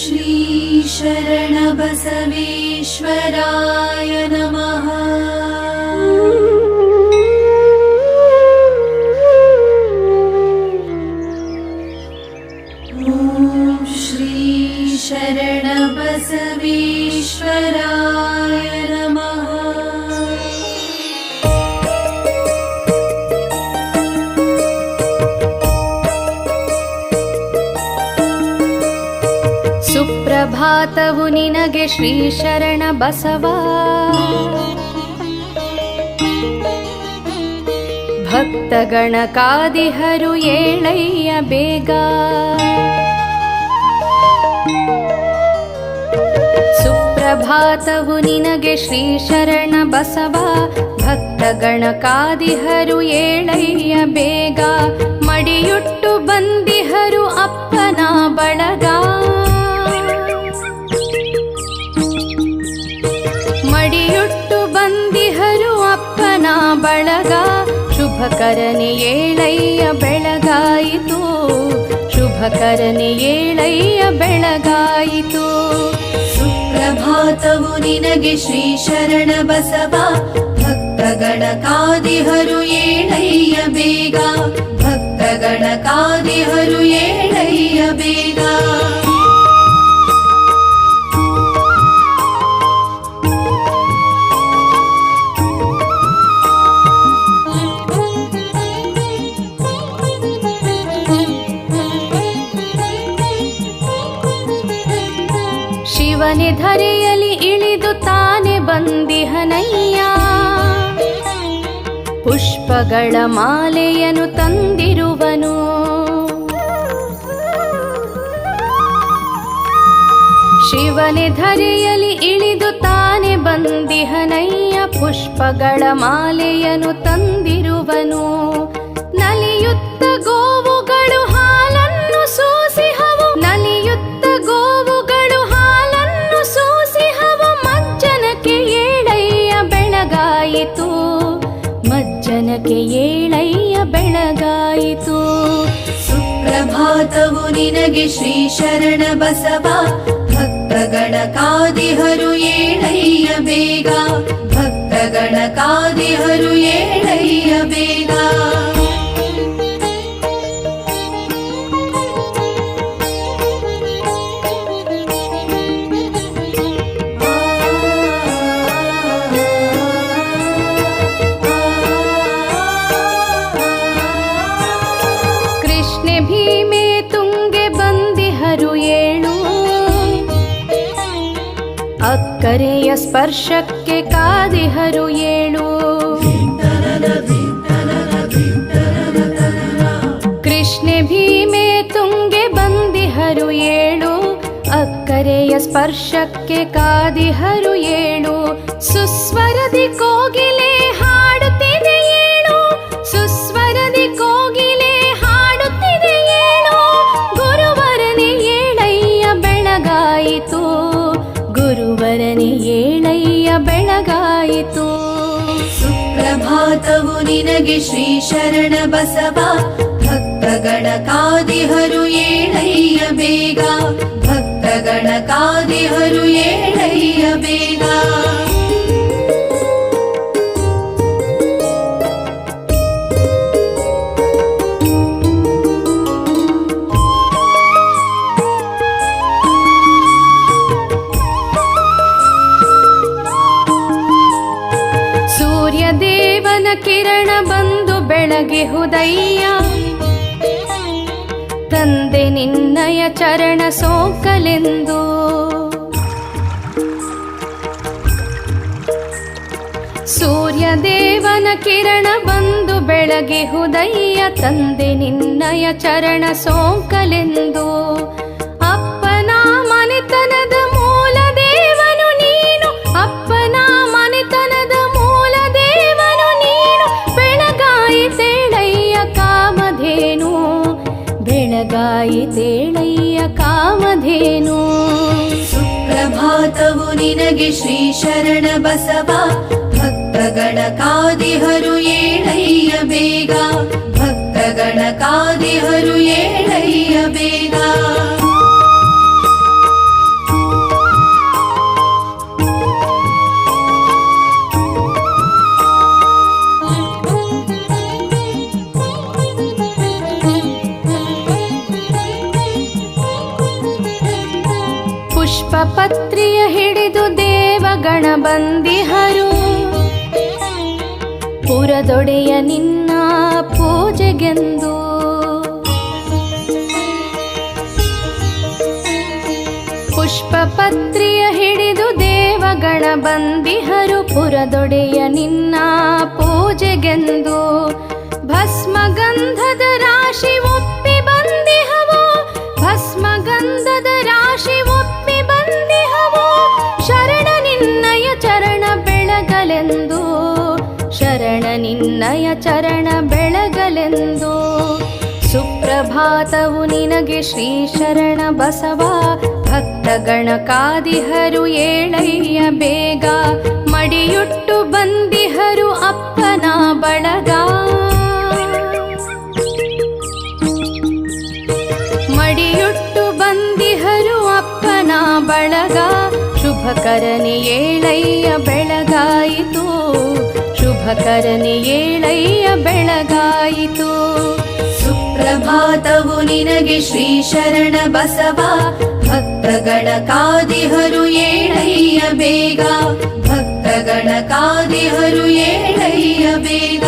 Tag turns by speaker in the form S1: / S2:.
S1: ಶ್ರೀ ಶರಣ ಬಸವೇಶ್ವರಾಯ ನಮಃ. ಓಂ ಶ್ರೀ ಶರಣ ಬಸವೇಶ್ವರಾಯ ನಮಃ.
S2: ಸುಪ್ರಭಾತವು ನಿನಗೆ ಶ್ರೀ ಶರಣ ಬಸವ. ಭಕ್ತಗಣ ಕಾದಿಹರು ಏಳಯ್ಯ ಬೇಗ. ಸುಪ್ರಭಾತವು ನಿನಗೆ ಶ್ರೀ ಶರಣ ಬಸವ. ಭಕ್ತಗಣ ಕಾದಿಹರು ಏಳಯ್ಯ ಬೇಗ. ಮಡಿಯುಟ್ಟು ಬಂದಿಹರು ಅಪ್ಪನ ಬಳಗ. ಮಡಿಯುಟ್ಟು ಬಂದಿಹರು ಅಪ್ಪನ ಬಳಗ. ಶುಭಕರನೆ ಏಳಯ್ಯ ಬೆಳಗಾಯಿತು. ಶುಭಕರನೆ ಏಳಯ್ಯ ಬೆಳಗಾಯಿತು.
S1: ಸುಪ್ರಭಾತವು ನಿನಗೆ ಶ್ರೀ ಶರಣ ಬಸವ. ಭಕ್ತಗಣ ಕಾದಿಹರು ಏಳಯ್ಯ ಬೇಗ. ಭಕ್ತಗಣ ಕಾದಿಹರು ಏಳಯ್ಯ ಬೇಗ.
S2: ಶಿವನೆ ಧರೆಯಲಿ ಇಳಿದು ತಾನೆ ಬಂದಿಹನಯ್ಯ. ಪುಷ್ಪಗಳ ಮಾಲೆಯನ್ನು ತಂದಿರುವನು. ಶಿವನೆ ಧರೆಯಲಿ ಇಳಿದು ತಾನೆ ಬಂದಿಹನಯ್ಯ. ಪುಷ್ಪಗಳ ಮಾಲೆಯನ್ನು ತಂದಿರುವನು. ನಲಿಯುತ್ತ ಗೋವುಗಳು ಹಾಲನ್ನು ಸೂಸಿಹವು. ನಲಿಯುತ್ತ ಗೋವುಗಳು ಹಾಲನ್ನು ಸೂಸಿಹವು. ಮಜ್ಜನಕ್ಕೆ ಏಳಯ್ಯ ಬೆಳಗಾಯಿತು. ಮಜ್ಜನಕ್ಕೆ ಏಳಯ್ಯ ಬೆಳಗಾಯಿತು.
S1: ಸುಪ್ರಭಾತವು ನಿನಗೆ ಶ್ರೀ ಶರಣ ಬಸವ. ಭಕ್ತಗಣ ಕಾದಿಹರು ಏಳಯ್ಯ ಬೇಗ. ಭಕ್ತಗಣ ಕಾದಿಹರು ಏಳಯ್ಯ ಬೇಗ.
S2: ಕೃಷ್ಣೆ ಭೀಮೆ ತುಂಗೆ ಬಂದಿಹರು ಏಳು. ಅಕ್ಕರೆಯ ಸ್ಪರ್ಶಕ್ಕೆ ಕಾದಿಹರು ಏಳು. ಕೃಷ್ಣೆ ಭೀಮೆ ತುಂಗೆ ಬಂದಿಹರು ಏಳು. ಅಕ್ಕರೆಯ ಸ್ಪರ್ಶಕ್ಕೆ ಕಾದಿಹರು ಏಳು. ಸುಸ್ವರದಿ ಕೋಗಿಲೆ ಹಾಡುತ್ತಿದೆ ಏಳು. ಸುಸ್ವರದಿ ಕೋಗಿಲೆ ಹಾಡುತ್ತಿದೆ ಏಳು. ಗುರುವರನೆ ಏಳಯ್ಯ ಬೆಳಗಾಯಿತು. ಗುರುವರನೆ ಏಳಯ್ಯ ಬೆಳಗಾಯಿತು.
S1: ಸುಪ್ರಭಾತವು ನಿನಗೆ ಶ್ರೀ ಶರಣ ಬಸವ. ಭಕ್ತಗಣ ಕಾದಿಹರು ಏಳಯ್ಯ ಬೇಗ. ಭಕ್ತಗಣ ಕಾದಿಹರು ಏಳಯ್ಯ ಬೇಗ.
S2: ಸೂರ್ಯದೇವನ ಕಿರಣ ಬಂದು ಬೆಳಗಿಹುದಯ್ಯ. ತಂದೆ ನಿನ್ನಯ ಚರಣ ಸೋಕಲೆಂದು. ಸೂರ್ಯದೇವನ ಕಿರಣ ಬಂದು ಬೆಳಗಿಹುದಯ್ಯ. ತಂದೆ ನಿನ್ನಯ ಚರಣ ಸೋಕಲೆಂದು. ಅಪ್ಪನ ಮನೆತನದ ಮೂಲ ದೇವನು ನೀನು. ಅಪ್ಪನ ಮನೆತನದ ಮೂಲ ದೇವನು ನೀನು. ಬೆಳಗಾಯಿತೇಳಯ್ಯ ಕಾಮಧೇನು. ಬೆಳಗಾಯಿತೇಳಯ್ಯ ಕಾಮಧೇನು.
S1: ಸುಪ್ರಭಾತವು ನಿನಗೆ ಶ್ರೀ ಶರಣ ಬಸವ. ಭಕ್ತಗಣ ಕಾದಿಹರು ಏಳಯ್ಯ ಬೇಗ. ಭಕ್ತಗಣ ಕಾದಿಹರು ಏಳಯ್ಯ ಬೇಗ.
S2: ಪುಷ್ಪಪತ್ರಿಯ ಹಿಡಿದು ದೇವಗಣ ಬಂದಿಹರು ಪುರದೊಡೆಯ ನಿನ್ನ ಪೂಜೆಗೆಂದು. ಪುಷ್ಪಪತ್ರಿಯ ಹಿಡಿದು ದೇವಗಣ ಬಂದಿಹರು ಪುರದೊಡೆಯ ನಿನ್ನ ಪೂಜೆಗೆಂದು. ಭಸ್ಮಗಂಧದ ರಾಶಿ ಒಪ್ಪಿ ಬಂದಿಹವೋ ಭಸ್ಮಗಂಧದ ರಾಶಿ ಒಪ್ಪಿ ಬಂದಿಹವೋ ಶರಣ ನಿನ್ನಯ ಚರಣ ಬೆಳಗಲೆಂದು ಶರಣ ನಿನ್ನಯ ಚರಣ ಬೆಳಗಲೆಂದು. ಸುಪ್ರಭಾತವು ನಿನಗೆ ಶ್ರೀ ಶರಣ ಬಸವ ಭಕ್ತಗಣ ಕಾದಿಹರು ಏಳಯ್ಯ ಬೇಗ ಮಡಿಯುಟ್ಟು ಬಂದಿಹರು ಅಪ್ಪನ ಬಳಗ. ಮಡಿಯುಟ್ಟು ಬಂದಿಹರು ಅಪ್ಪನ ಬಳಗ ಶುಭಕರನೆ ಏಳಯ್ಯ ಬೆಳಗಾಯಿತು ಶುಭಕರನೆ ಏಳಯ್ಯ ಬೆಳಗಾಯಿತು.
S1: ಸುಪ್ರಭಾತವು ನಿನಗೆ ಶ್ರೀ ಶರಣ ಬಸವ ಭಕ್ತಗಣ ಕಾದಿಹರು ಏಳಯ್ಯ ಬೇಗ ಭಕ್ತಗಣ ಕಾದಿಹರು ಏಳಯ್ಯ ಬೇಗ.